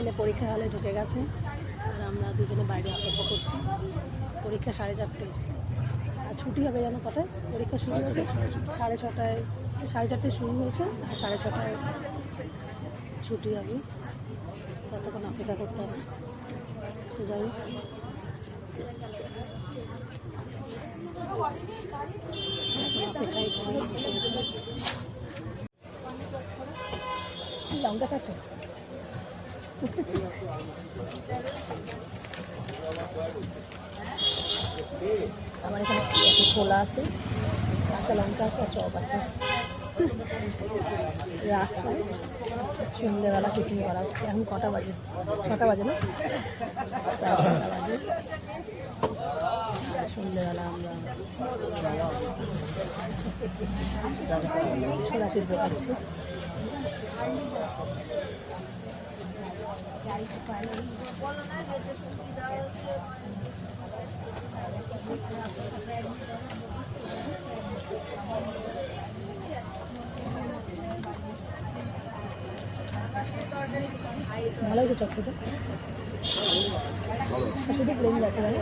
ছেলে পরীক্ষা হলে ঢুকে গেছে আর আমরা দুজনে বাইরে অপেক্ষা করছি। পরীক্ষা 4:30, আর ছুটি হবে যেন কটায় পরীক্ষা শুরু হয়েছে? 6:30, 4:30 শুরু হয়েছে আর 6:30 ছুটি হবে। ততক্ষণ অপেক্ষা করতে হবে। তো যাই হোক, অপেক্ষায় করে বসে বসে লঙ্কা খাচ্ছ? আমার এখানে ছোলা আছে, কাঁচা লঙ্কা আছে আর চপ আছে। রাস্তায় সন্ধ্যেবেলা পিকনিক করা হচ্ছে। এখন কটা বাজে? 6টা বাজে না? প্রায় 6টা বাজে। সন্ধ্যেবেলা আমরা ছোলা সিদ্ধ খাচ্ছি। ভালো হয়েছে চটপটা, শুধু প্লেন যাচ্ছে ভালো।